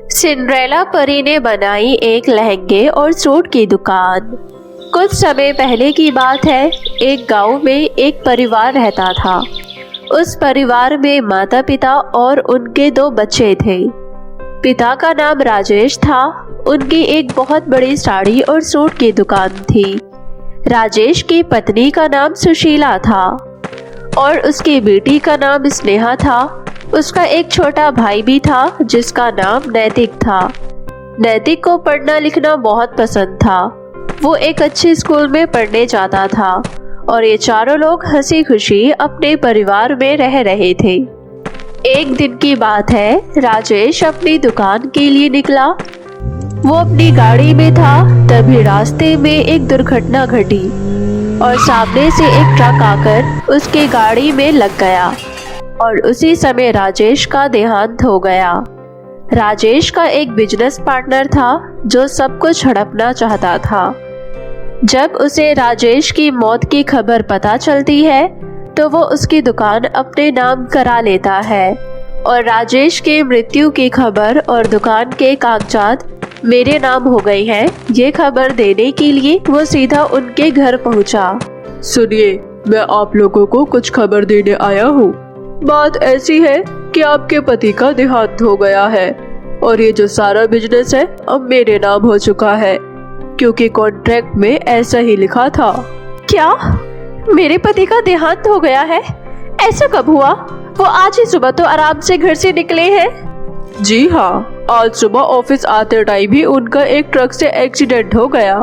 Cinderella परी ने बनाई एक लहंगे और सूट की दुकान। कुछ समय पहले की बात है। एक गांव में एक परिवार रहता था। उस परिवार में माता पिता और उनके 2 बच्चे थे। पिता का नाम राजेश था। उनकी एक बहुत बड़ी साड़ी और सूट की दुकान थी। राजेश की पत्नी का नाम सुशीला था और उसकी बेटी का नाम स्नेहा था। उसका एक छोटा भाई भी था जिसका नाम नैतिक था। नैतिक को पढ़ना लिखना बहुत पसंद था। वो एक अच्छे स्कूल में पढ़ने जाता था और ये चारों लोग हंसी खुशी अपने परिवार में रह रहे थे। एक दिन की बात है। राजेश अपनी दुकान के लिए निकला। वो अपनी गाड़ी में था, तभी रास्ते में एक दुर्घटना घटी और सामने से एक ट्रक आकर उसकी गाड़ी में लग गया और उसी समय राजेश का देहांत हो गया। राजेश का एक बिजनेस पार्टनर था जो सब कुछ हड़पना चाहता था। जब उसे राजेश की मौत की खबर पता चलती है तो वो उसकी दुकान अपने नाम करा लेता है और राजेश के मृत्यु की खबर और दुकान के कागजात मेरे नाम हो गए हैं, ये खबर देने के लिए वो सीधा उनके घर पहुंचा। सुनिए, मैं आप लोगों को कुछ खबर देने आया हूँ। बात ऐसी है कि आपके पति का देहांत हो गया है और ये जो सारा बिजनेस है अब मेरे नाम हो चुका है, क्योंकि कॉन्ट्रैक्ट में ऐसा ही लिखा था। क्या मेरे पति का देहांत हो गया है? ऐसा कब हुआ? वो आज ही सुबह तो आराम से घर से निकले हैं। जी हाँ, आज सुबह ऑफिस आते टाइम ही उनका एक ट्रक से एक्सीडेंट हो गया।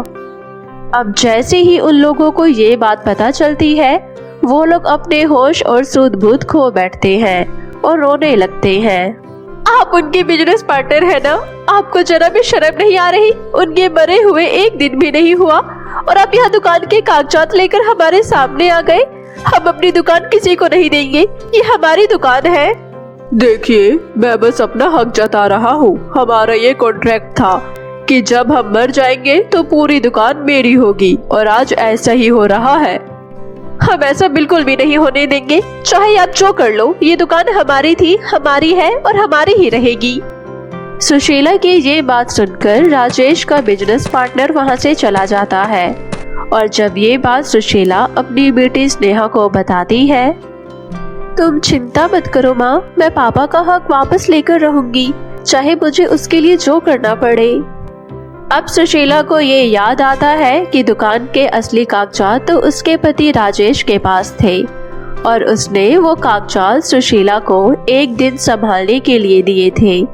अब जैसे ही उन लोगों को ये बात पता चलती है वो लोग अपने होश और सूध-बूध खो बैठते हैं और रोने लगते हैं। आप उनके बिजनेस पार्टनर है ना? आपको जरा भी शर्म नहीं आ रही? उनके मरे हुए एक दिन भी नहीं हुआ और आप यहाँ दुकान के कागजात लेकर हमारे सामने आ गए। हम अपनी दुकान किसी को नहीं देंगे, ये हमारी दुकान है। देखिए, मैं बस अपना हक जता रहा हूँ। हमारा ये कॉन्ट्रैक्ट था कि जब हम मर जाएंगे तो पूरी दुकान मेरी होगी और आज ऐसा ही हो रहा है। हम ऐसा बिल्कुल भी नहीं होने देंगे। चाहे आप जो कर लो, ये दुकान हमारी थी, हमारी है और हमारी ही रहेगी। सुशीला की ये बात सुनकर राजेश का बिजनेस पार्टनर वहाँ से चला जाता है और जब ये बात सुशीला अपनी बेटी स्नेहा को बताती है, तुम चिंता मत करो माँ, मैं पापा का हक वापस लेकर रहूंगी, चाहे मुझे उसके लिए जो करना पड़े। अब सुशीला को ये याद आता है कि दुकान के असली कागजात तो उसके पति राजेश के पास थे और उसने वो कागजात सुशीला को एक दिन संभालने के लिए दिए थे।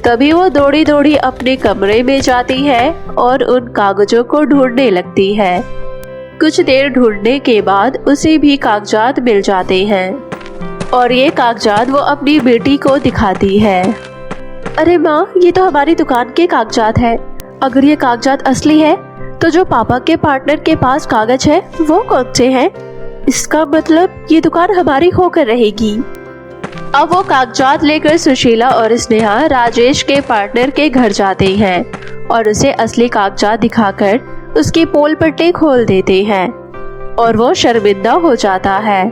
तभी वो दौड़ी दौड़ी अपने कमरे में जाती है और उन कागजों को ढूंढने लगती है। कुछ देर ढूंढने के बाद उसे भी कागजात मिल जाते हैं और ये कागजात वो अपनी बेटी को दिखाती है। अरे माँ, ये तो हमारी दुकान के कागजात है। अगर ये कागजात असली है तो जो पापा के पार्टनर के पास कागज है वो कौन से हैं? इसका मतलब ये दुकान हमारी होकर रहेगी। अब वो कागजात लेकर सुशीला और स्नेहा राजेश के पार्टनर के घर जाते हैं और उसे असली कागजात दिखाकर उसकी पोल पट्टी खोल देते हैं और वो शर्मिंदा हो जाता है।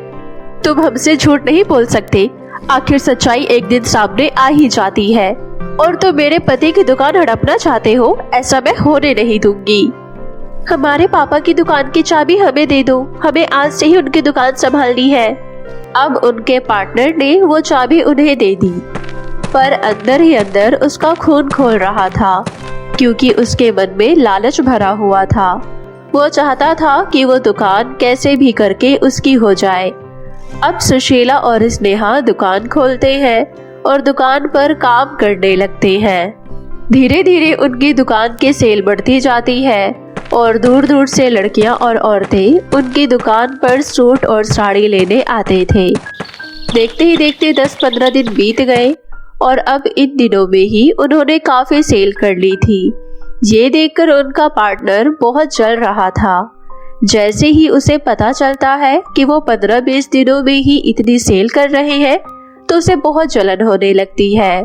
तुम हमसे झूठ नहीं बोल सकते, आखिर सच्चाई एक दिन सामने आ ही जाती है और तुम मेरे पति की दुकान हड़पना चाहते हो, ऐसा मैं होने नहीं दूंगी। हमारे पापा की दुकान की चाबी हमें दे दो, हमें आज से ही उनकी दुकान संभालनी है। अब उनके पार्टनर ने वो चाबी उन्हें दे दी, पर अंदर ही अंदर उसका खून खोल रहा था, क्योंकि उसके मन में लालच भरा हुआ था। वो चाहता था कि वो दुकान कैसे भी करके उसकी हो जाए। अब सुशीला और स्नेहा दुकान खोलते हैं और दुकान पर काम करने लगते हैं। धीरे धीरे उनकी दुकान की सेल बढ़ती जाती है और दूर दूर से लड़कियां और औरतें उनकी दुकान पर सूट और साड़ी लेने आते थे। देखते ही देखते 10-15 दिन बीत गए और अब इन दिनों में ही उन्होंने काफी सेल कर ली थी। ये देखकर उनका पार्टनर बहुत जल रहा था। जैसे ही उसे पता चलता है कि वो 15-20 दिनों में ही इतनी सेल कर रहे हैं तो उसे बहुत जलन होने लगती है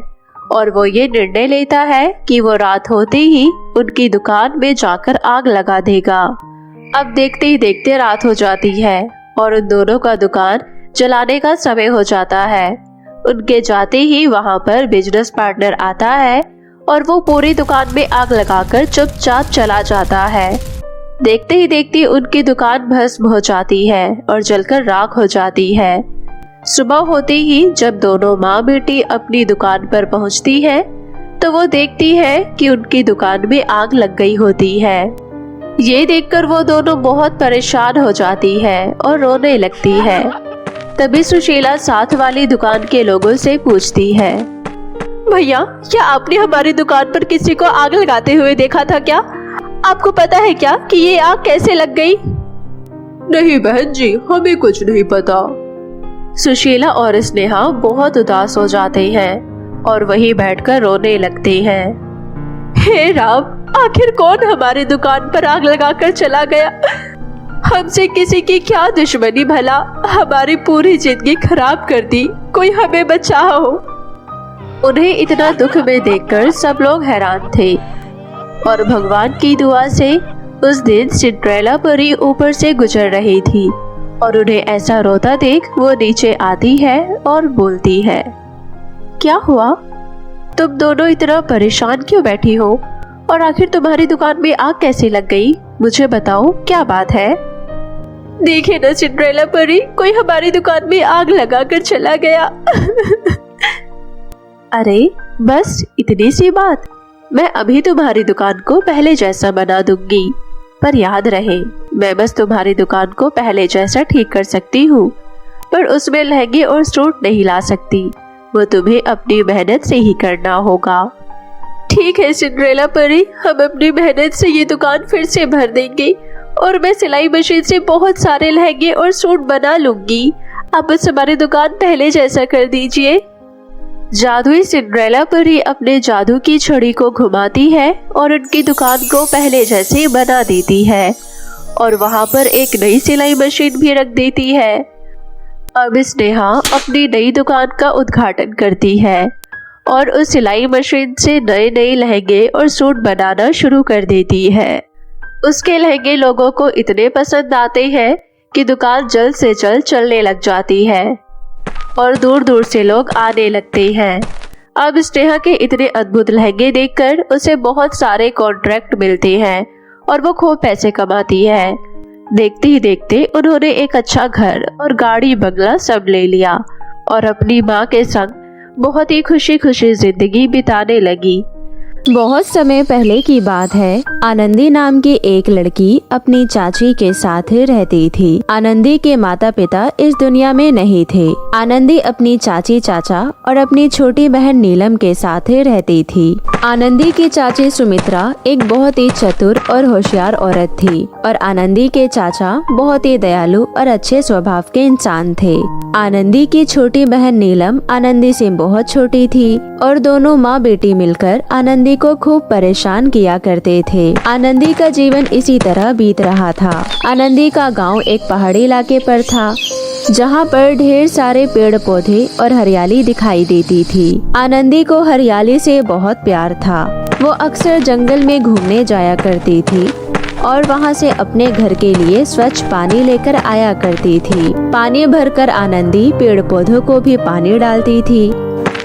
और वो ये निर्णय लेता है कि वो रात होते ही उनकी दुकान में जाकर आग लगा देगा। अब देखते ही देखते रात हो जाती है और उन दोनों का दुकान जलाने का समय हो जाता है। उनके जाते ही वहां पर बिजनेस पार्टनर आता है और वो पूरी दुकान में आग लगाकर चुपचाप चला जाता है। देखते ही देखते उनकी दुकान भस्म हो जाती है और जलकर राख हो जाती है। सुबह होते ही जब दोनों माँ बेटी अपनी दुकान पर पहुंचती है तो वो देखती है कि उनकी दुकान में आग लग गई होती है। ये देखकर वो दोनों बहुत परेशान हो जाती है और रोने लगती है। तभी सुशीला साथ वाली दुकान के लोगों से पूछती है, भैया क्या आपने हमारी दुकान पर किसी को आग लगाते हुए देखा था क्या? आपको पता है क्या कि ये आग कैसे लग गई? नहीं बहन जी, हमें कुछ नहीं पता। सुशीला और स्नेहा बहुत उदास हो जाते हैं और वहीं बैठकर रोने लगते हैं। हे राम, आखिर कौन हमारी दुकान पर आग लगाकर चला गया? हमसे किसी की क्या दुश्मनी भला, हमारी पूरी जिंदगी खराब कर दी। कोई हमें बचाओ। उन्हें इतना दुख में देखकर सब लोग हैरान थे और भगवान की दुआ से उस दिन सिंड्रेला परी ऊपर से गुजर रही थी और उन्हें ऐसा रोता देख वो नीचे आती है और बोलती है, क्या हुआ? तुम दोनों इतना परेशान क्यों बैठी हो और आखिर तुम्हारी दुकान में आग कैसे लग गई? मुझे बताओ, क्या बात है? देखिए ना सिंड्रेला परी, कोई हमारी दुकान में आग लगाकर चला गया। अरे बस इतनी सी बात, मैं अभी तुम्हारी दुकान को पहले जैसा बना दूंगी। पर याद रहे, मैं बस तुम्हारी दुकान को पहले जैसा ठीक कर सकती हूँ, पर उसमें लहंगे और सूट नहीं ला सकती। वो तुम्हें अपनी मेहनत से ही करना होगा। ठीक है सिंड्रेला परी, हम अपनी मेहनत से ये दुकान फिर से भर देंगे और मैं सिलाई मशीन से बहुत सारे लहंगे और सूट बना लूंगी। आप बस हमारी दुकान पहले जैसा कर दीजिए। जादुई सिंड्रेला परी अपने जादू की छड़ी को घुमाती है और उनकी दुकान को पहले जैसे बना देती है और वहां पर एक नई सिलाई मशीन भी रख देती है। अब स्नेहा अपनी नई दुकान का उद्घाटन करती है और उस सिलाई मशीन से नए नए लहंगे और सूट बनाना शुरू कर देती है। उसके लहंगे लोगों को इतने पसंद आते हैं कि दुकान जल्द से जल्द चलने लग जाती है और दूर दूर से लोग आने लगते हैं। अब स्नेहा के इतने अद्भुत लहंगे देखकर उसे बहुत सारे कॉन्ट्रैक्ट मिलते हैं और वो खूब पैसे कमाती है। देखते ही देखते उन्होंने एक अच्छा घर और गाड़ी बंगला सब ले लिया और अपनी माँ के संग बहुत ही खुशी खुशी जिंदगी बिताने लगी। बहुत समय पहले की बात है। आनंदी नाम की एक लड़की अपनी चाची के साथ रहती थी। आनंदी के माता पिता इस दुनिया में नहीं थे। आनंदी अपनी चाची चाचा और अपनी छोटी बहन नीलम के साथ रहती थी। आनंदी की चाची सुमित्रा एक बहुत ही चतुर और होशियार औरत थी और आनंदी के चाचा बहुत ही दयालु और अच्छे स्वभाव के इंसान थे। आनंदी की छोटी बहन नीलम आनंदी से बहुत छोटी थी और दोनों माँ बेटी मिलकर आनंदी को खूब परेशान किया करते थे। आनंदी का जीवन इसी तरह बीत रहा था। आनंदी का गांव एक पहाड़ी इलाके पर था जहां पर ढेर सारे पेड़ पौधे और हरियाली दिखाई देती थी। आनंदी को हरियाली से बहुत प्यार था। वो अक्सर जंगल में घूमने जाया करती थी और वहां से अपने घर के लिए स्वच्छ पानी लेकर आया करती थी। पानी भरकर आनंदी पेड़ पौधों को भी पानी डालती थी।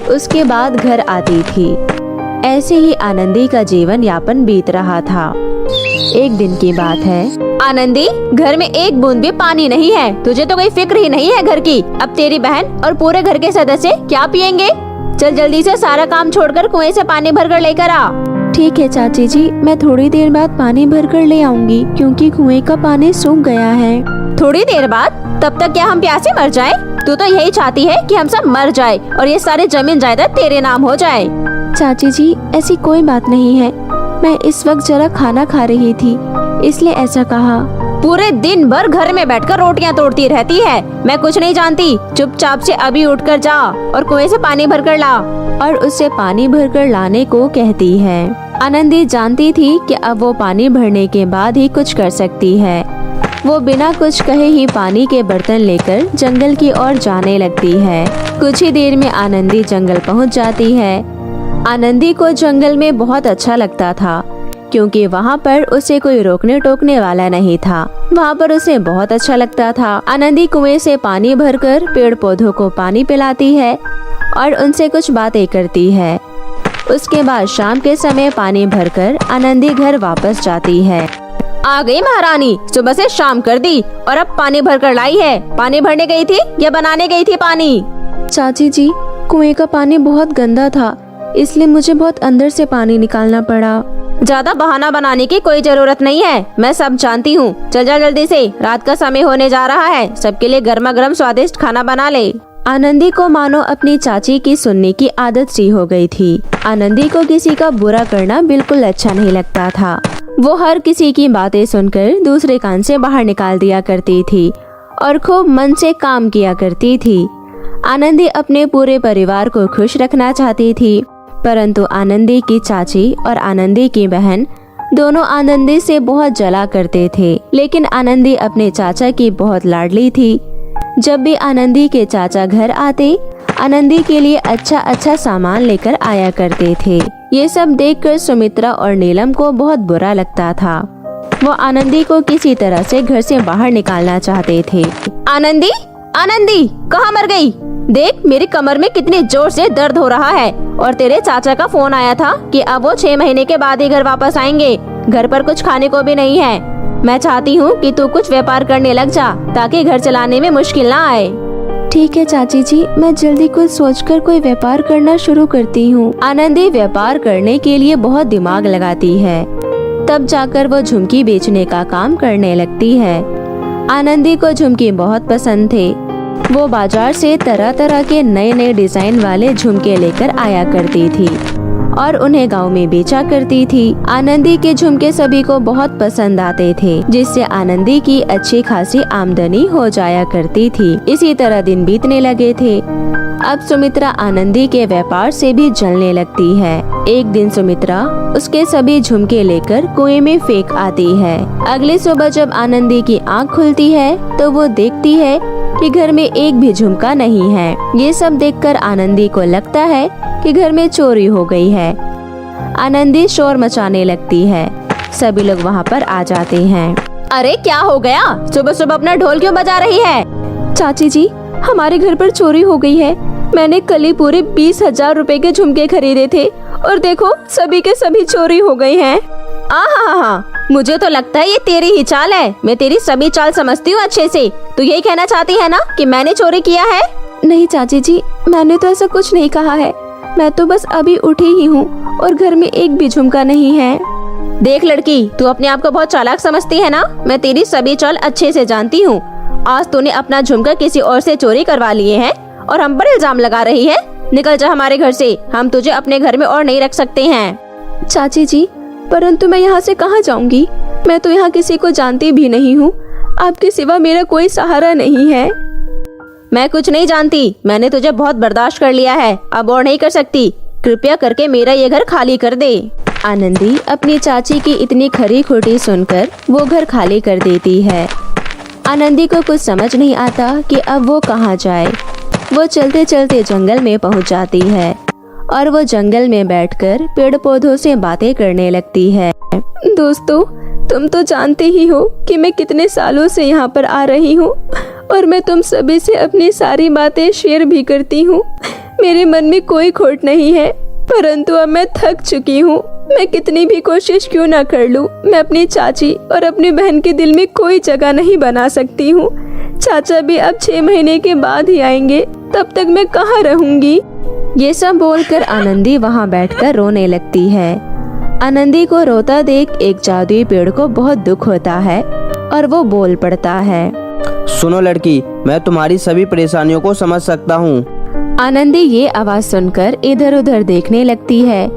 उसके बाद घर आती थी। ऐसे ही आनंदी का जीवन यापन बीत रहा था। एक दिन की बात है। आनंदी, घर में एक बूंद भी पानी नहीं है। तुझे तो कोई फिक्र ही नहीं है घर की। अब तेरी बहन और पूरे घर के सदस्य क्या पियेंगे? चल जल्दी से सारा काम छोड़कर कुएं से पानी भरकर लेकर आ। ठीक है चाची जी, मैं थोड़ी देर बाद पानी भरकर ले आऊंगी क्योंकि कुएं का पानी सूख गया है। थोड़ी देर बाद? तब तक क्या हम प्यासे मर जाएं? तू तो यही चाहती है कि हम सब मर जाए और ये सारी जमीन जायदाद तेरे नाम हो जाए। चाची जी, ऐसी कोई बात नहीं है। मैं इस वक्त जरा खाना खा रही थी, इसलिए ऐसा कहा। पूरे दिन भर घर में बैठकर रोटियां तोड़ती रहती है। मैं कुछ नहीं जानती। चुपचाप से अभी उठकर जा और कुएं से पानी भरकर ला। और उसे पानी भरकर लाने को कहती है। आनंदी जानती थी कि अब वो पानी भरने के बाद ही कुछ कर सकती है। वो बिना कुछ कहे ही पानी के बर्तन लेकर जंगल की ओर जाने लगती है। कुछ ही देर में आनंदी जंगल पहुंच जाती है। आनंदी को जंगल में बहुत अच्छा लगता था क्योंकि वहाँ पर उसे कोई रोकने टोकने वाला नहीं था। वहाँ पर उसे बहुत अच्छा लगता था। आनंदी कुएं से पानी भरकर पेड़ पौधों को पानी पिलाती है और उनसे कुछ बातें करती है। उसके बाद शाम के समय पानी भरकर आनंदी घर वापस जाती है। आ गई महारानी, सुबह से शाम कर दी और अब पानी भर कर लाई है। पानी भरने गई थी या बनाने गई थी पानी? चाची जी, कुएं का पानी बहुत गंदा था, इसलिए मुझे बहुत अंदर से पानी निकालना पड़ा। ज्यादा बहाना बनाने की कोई जरूरत नहीं है, मैं सब जानती हूँ। चल जा जल्दी से, रात का समय होने जा रहा है। सबके लिए गर्मा गर्म स्वादिष्ट खाना बना ले। आनंदी को मानो अपनी चाची की सुनने की आदत सी हो गई थी। आनंदी को किसी का बुरा करना बिल्कुल अच्छा नहीं लगता था। वो हर किसी की बातें सुनकर दूसरे कान से बाहर निकाल दिया करती थी और खूब मन से काम किया करती थी। आनंदी अपने पूरे परिवार को खुश रखना चाहती थी, परंतु आनंदी की चाची और आनंदी की बहन दोनों आनंदी से बहुत जला करते थे। लेकिन आनंदी अपने चाचा की बहुत लाडली थी। जब भी आनंदी के चाचा घर आते, आनंदी के लिए अच्छा अच्छा सामान लेकर आया करते थे। ये सब देखकर सुमित्रा और नीलम को बहुत बुरा लगता था। वो आनंदी को किसी तरह से घर से बाहर निकालना चाहते थे। आनंदी, आनंदी कहाँ मर गई? देख मेरी कमर में कितने जोर से दर्द हो रहा है। और तेरे चाचा का फोन आया था कि अब वो 6 महीने के बाद ही घर वापस आएंगे। घर पर कुछ खाने को भी नहीं है। मैं चाहती हूँ कि तू कुछ व्यापार करने लग जा, ताकि घर चलाने में मुश्किल ना आए। ठीक है चाची जी, मैं जल्दी कुछ सोचकर कोई व्यापार करना शुरू करती हूँ। आनंदी व्यापार करने के लिए बहुत दिमाग लगाती है। तब जाकर वो झुमकी बेचने का काम करने लगती है। आनंदी को झुमकी बहुत पसंद थे। वो बाजार से तरह तरह के नए नए डिजाइन वाले झुमके लेकर आया करती थी और उन्हें गांव में बेचा करती थी। आनंदी के झुमके सभी को बहुत पसंद आते थे, जिससे आनंदी की अच्छी खासी आमदनी हो जाया करती थी। इसी तरह दिन बीतने लगे थे। अब सुमित्रा आनंदी के व्यापार से भी जलने लगती है। एक दिन सुमित्रा उसके सभी झुमके लेकर कुएं में फेंक आती है। अगली सुबह जब आनंदी की आँख खुलती है तो वो देखती है कि घर में एक भी झुमका नहीं है। ये सब देखकर आनंदी को लगता है कि घर में चोरी हो गई है। आनंदी शोर मचाने लगती है। सभी लोग वहाँ पर आ जाते हैं। अरे क्या हो गया? सुबह सुबह अपना ढोल क्यों बजा रही है? चाची जी, हमारे घर पर चोरी हो गई है। मैंने कल ही पूरे 20,000 रुपए के झुमके खरीदे थे और देखो सभी के सभी चोरी हो गए हैं। हाँ, मुझे तो लगता है ये तेरी ही चाल है। मैं तेरी सभी चाल समझती हूँ अच्छे से। तू यही कहना चाहती है ना कि मैंने चोरी किया है? नहीं चाची जी, मैंने तो ऐसा कुछ नहीं कहा है। मैं तो बस अभी उठी ही हूँ और घर में एक भी झुमका नहीं है। देख लड़की, तू अपने आप को बहुत चालाक समझती है ना। मैं तेरी सभी चाल अच्छे से जानती हूँ। आज तूने अपना झुमका किसी और से चोरी करवा लिए हैं और हम पर इल्जाम लगा रही है। निकल जा हमारे घर से। हम तुझे अपने घर में और नहीं रख सकते हैं। चाची जी, परंतु मैं यहाँ से कहाँ जाऊँगी? मैं तो यहाँ किसी को जानती भी नहीं हूँ। आपके सिवा मेरा कोई सहारा नहीं है। मैं कुछ नहीं जानती। मैंने तुझे बहुत बर्दाश्त कर लिया है, अब और नहीं कर सकती। कृपया करके मेरा ये घर खाली कर दे। आनंदी अपनी चाची की इतनी खरी खोटी सुनकर वो घर खाली कर देती है। आनंदी को कुछ समझ नहीं आता कि अब वो कहाँ जाए। वो चलते चलते जंगल में पहुँच जाती है और वो जंगल में बैठकर पेड़ पौधों से बातें करने लगती है। दोस्तों, तुम तो जानते ही हो कि मैं कितने सालों से यहाँ पर आ रही हूँ और मैं तुम सभी से अपनी सारी बातें शेयर भी करती हूँ। मेरे मन में कोई खोट नहीं है, परंतु अब मैं थक चुकी हूँ। मैं कितनी भी कोशिश क्यों ना कर लूँ, मैं अपनी चाची और अपनी बहन के दिल में कोई जगह नहीं बना सकती हूँ। चाचा भी अब 6 महीने के बाद ही आएंगे, तब तक मैं कहाँ रहूँगी? ये सब बोलकर आनंदी वहाँ बैठकर रोने लगती है। आनंदी को रोता देख एक जादुई पेड़ को बहुत दुख होता है और वो बोल पड़ता है। सुनो लड़की, मैं तुम्हारी सभी परेशानियों को समझ सकता हूँ। आनंदी ये आवाज सुनकर इधर उधर देखने लगती है,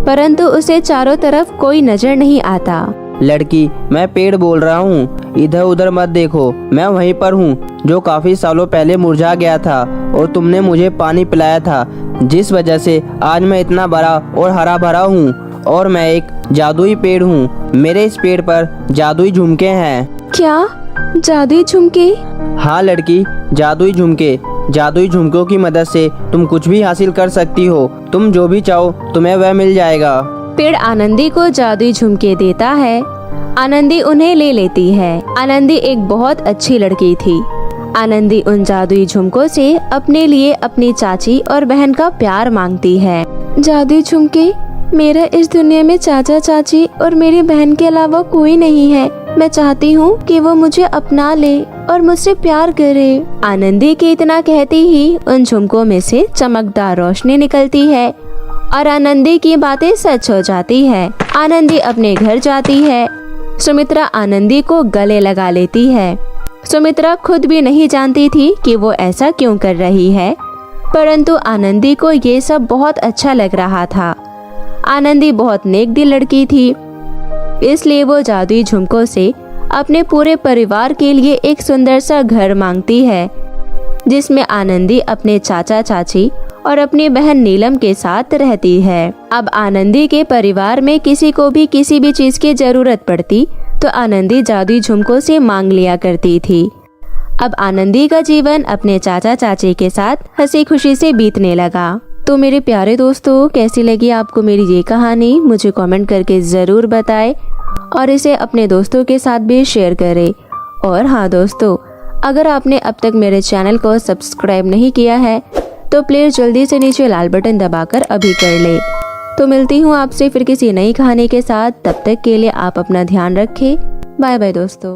परंतु उसे चारों तरफ कोई नजर नहीं आता। लड़की, मैं पेड़ बोल रहा हूँ, इधर उधर मत देखो। मैं वहीं पर हूँ जो काफी सालों पहले मुरझा गया था और तुमने मुझे पानी पिलाया था, जिस वजह से आज मैं इतना बड़ा और हरा भरा हूँ। और मैं एक जादुई पेड़ हूँ। मेरे इस पेड़ पर जादुई झुमके हैं। क्या जादुई झुमके? हाँ लड़की, जादुई झुमके। जादुई झुमकों की मदद से तुम कुछ भी हासिल कर सकती हो। तुम जो भी चाहो तुम्हें वह मिल जाएगा। पेड़ आनंदी को जादुई झुमके देता है। आनंदी उन्हें ले लेती है। आनंदी एक बहुत अच्छी लड़की थी। आनंदी उन जादुई झुमकों से अपने लिए अपनी चाची और बहन का प्यार मांगती है। जादुई झुमके मेरा इस दुनिया में चाचा चाची और मेरी बहन के अलावा कोई नहीं है। मैं चाहती हूँ कि वो मुझे अपना ले और मुझसे प्यार करे। आनंदी के इतना कहती ही उन झुमकों में से चमकदार रोशनी निकलती है और आनंदी की बातें सच हो जाती है। आनंदी अपने घर जाती है। सुमित्रा आनंदी को गले लगा लेती है। सुमित्रा खुद भी नहीं जानती थी कि वो ऐसा क्यों कर रही है, परंतु आनंदी को ये सब बहुत अच्छा लग रहा था। आनंदी बहुत नेक दिल लड़की थी, इसलिए वो जादुई झुमकों से अपने पूरे परिवार के लिए एक सुंदर सा घर मांगती है, जिसमें आनंदी अपने चाचा चाची और अपनी बहन नीलम के साथ रहती है। अब आनंदी के परिवार में किसी को भी किसी भी चीज की जरूरत पड़ती तो आनंदी जादुई झुमकों से मांग लिया करती थी। अब आनंदी का जीवन अपने चाचा चाची के साथ हंसी खुशी से बीतने लगा। तो मेरे प्यारे दोस्तों, कैसी लगी आपको मेरी ये कहानी, मुझे कमेंट करके ज़रूर बताएं और इसे अपने दोस्तों के साथ भी शेयर करें। और हाँ दोस्तों, अगर आपने अब तक मेरे चैनल को सब्सक्राइब नहीं किया है तो प्लीज़ जल्दी से नीचे लाल बटन दबाकर अभी कर ले। तो मिलती हूँ आपसे फिर किसी नई कहानी के साथ। तब तक के लिए आप अपना ध्यान रखें। बाय बाय दोस्तों।